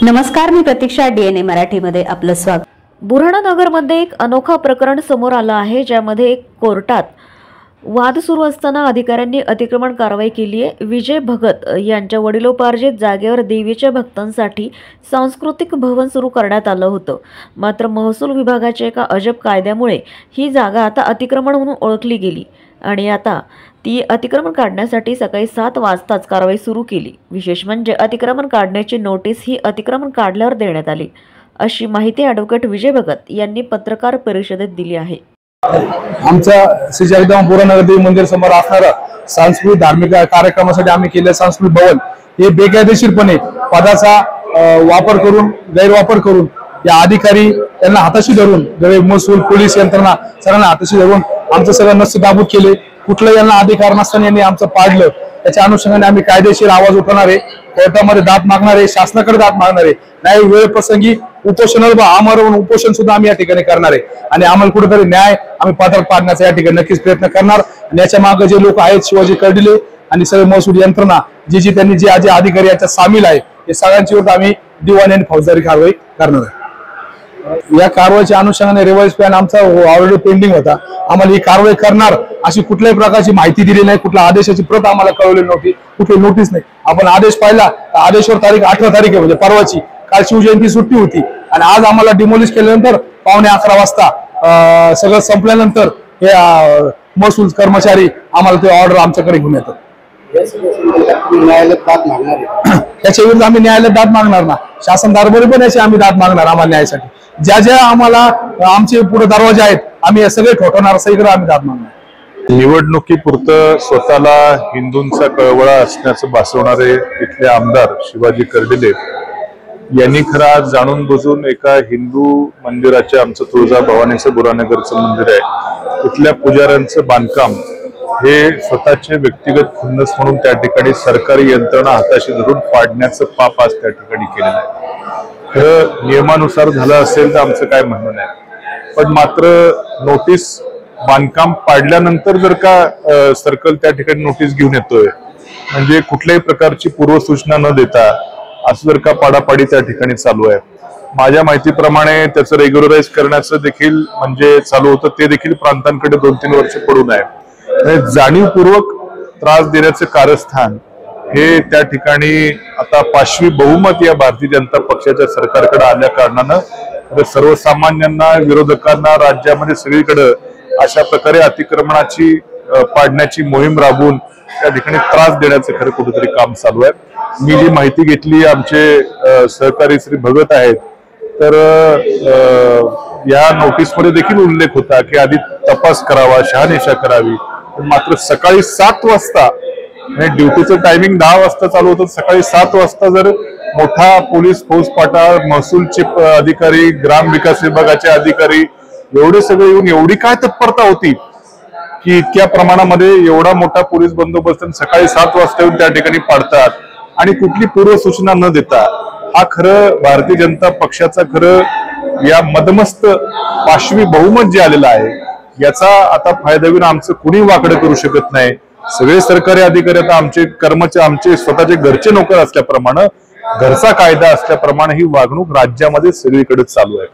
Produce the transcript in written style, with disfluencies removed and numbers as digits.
नमस्कार, मी प्रतीक्षा, DNA मराठीमध्ये आपलं स्वागत। बुरहाणा नगरमध्ये एक अनोखा प्रकरण समोर आलं आहे, ज्यामध्ये कोर्टात वाद सुरू असताना अधिकाऱ्यांनी अतिक्रमण कारवाई केली आहे। विजय भगत यांच्या वडिलोपार्जित जागेवर देवीच्या भक्तांसाठी सांस्कृतिक भवन सुरू करण्यात आलं होतं। मात्र महसूल विभागाच्या एका अजब कायद्यामुळे ही जागा आता अतिक्रमण म्हणून ओळखली गेली आणि आता ती अतिक्रमण काढण्यासाठी सकाळी 7 वाजताच कारवाई सुरू केली। विशेष म्हणजे अतिक्रमण काढण्याची नोटीस ही अतिक्रमण काढल्यावर देण्यात आली, अशी माहिती ॲडव्होकेट विजय भगत यांनी पत्रकार परिषदेत दिली आहे। आमचा श्री जगदंबा बुरहाणा देवी मंदिर समोर असणारा सांस्कृतिक धार्मिक कार्यक्रमासाठी आम्ही केले सांस्कृतिक भवन हे बेकायदेशीरपणे पदाचा वापर करून गैरवापर करून या अधिकारी त्यांना हाताशी धरून महसूल पोलीस यंत्रणा सर्वांना हाताशी धरून आमचं सगळं नस्य नाबूद केले। कुठलं यांना अधिकार नसताना यांनी आमचं पाडलं। त्याच्या अनुषंगाने आम्ही कायदेशीर आवाज उठवणार आहे, कोर्टामध्ये दाद मागणार आहे, शासनाकडे दाद मागणार आहे। नाही वेळ प्रसंगी उपोषणाला आमरण उपोषण सुद्धा आम्ही या ठिकाणी करणार आहे आणि आम्हाला कुठेतरी न्याय आम्ही पदरात पाडण्याचा या ठिकाणी नक्कीच प्रयत्न करणार। आणि याच्या मागे जे लोक आहेत, शिवाजी कर्डिले आणि सगळे महसूल यंत्रणा जी त्यांनी जे अधिकारी याच्यात सामील आहे, हे सगळ्यांची विरुद्ध आम्ही दिवाणी आणि फौजदारी कारवाई करणार आहे। या कारवाईच्या अनुषंगाने रिवाइज प्लॅन आमचा ऑलरेडी पेंडिंग होता। आम्हाला ही कारवाई करणार अशी कुठल्याही प्रकारची माहिती दिली नाही, कुठल्या आदेशाची प्रत आम्हाला कळवली नव्हती, कुठली नोटीस नाही। आपण आदेश पाहिला तर आदेशावर तारीख 18 तारीख आहे, म्हणजे परवाची। काल शिवजयंती सुट्टी होती आणि आज आम्हाला डिमोलिश केल्यानंतर 11:15 वाजता सगळं संपल्यानंतर हे महसूल कर्मचारी आम्हाला ते ऑर्डर आमच्याकडे घेऊन येतात। त्याच्या विरुद्ध आम्ही न्यायालयात दाद मागणार ना, शासन दरबारी पण याची आम्ही दाद मागणार। आम्हाला न्यायासाठी ज्या ज्या आम्हाला आमचे पुढे दरवाजे आहेत आम्ही सगळे ठोठवणार, सगळीकडे आम्ही दाद मागणार। निवडणुकीपुरतं स्वतःला हिंदूंचा कळवळा असण्याचं भासवणारे इथले आमदार शिवाजी कर्डिले यांनी खरं आज जाणून बुजून एका हिंदू मंदिराचे, आमचं तुळजाभवानीचं बुरहाणनगरचं मंदिर आहे, तिथल्या पुजाऱ्यांचं बांधकाम हे स्वतःचे व्यक्तिगत खुन्नस म्हणून त्या ठिकाणी सरकारी यंत्रणा हाताशी धरून पाडण्याचं पाप आज त्या ठिकाणी केलेलं आहे। खरं नियमानुसार झालं असेल तर आमचं काय म्हणणं नाही, पण मात्र नोटीस बांधकाम पाडल्यानंतर जर का सर्कल त्या ठिकाणी नोटीस घेऊन येतोय, म्हणजे कुठल्याही प्रकारची पूर्वसूचना न देता असं जर का पाडापाडी त्या ठिकाणी चालू आहे, माझ्या माहितीप्रमाणे त्याचं रेग्युलराइज करण्याचं देखील म्हणजे चालू होतं, ते देखील प्रांतांकडे 2-3 वर्ष पडून आहे। जाणीवपूर्वक त्रास देण्याचं कारस्थान हे त्या ठिकाणी आता 5वी बहुमत या भारतीय जनता पक्षाच्या सरकारकडे आल्या कारणानं सर्वसामान्यांना, विरोधकांना राज्यामध्ये सगळीकडे अशा प्रकारे अतिक्रमणाची पाडण्याची मोहीम राबवून त्या ठिकाणी त्रास देण्याचं खरं कुठेतरी काम चालू आहे। मी जी माहिती घेतली, आमचे सहकारी श्री भगत आहेत, तर या नोटीसमध्ये देखील उल्लेख होता की आधी तपास करावा, शहानिशा करावी, मात्र सकाळी 7 वाजता ड्युटीचं टायमिंग 10 वाजता चालू होतं, सकाळी 7 वाजता जर मोठा पोलीस फौजफाटा, महसूलचे अधिकारी, ग्राम विकास विभागाचे अधिकारी एवढे सगळे येऊन एवढी काय तत्परता होती की इतक्या प्रमाणामध्ये एवढा मोठा पोलीस बंदोबस्त सकाळी 7 वाजता येऊन त्या ठिकाणी पाडतात आणि कुठली पूर्वसूचना न देता, हा खरं भारतीय जनता पक्षाचा खरं या मदमस्त 5वी बहुमत जे आलेलं आहे याचा आता फायदा घेऊन आमचं कुणी वाकडं करू शकत नाही। सगळे सरकारी अधिकारी आता आमचे कर्मचारी, आमचे स्वतःचे घरचे नोकर असल्याप्रमाणे, घरचा कायदा असल्याप्रमाणे ही वागणूक राज्यामध्ये सगळीकडे चालू आहे।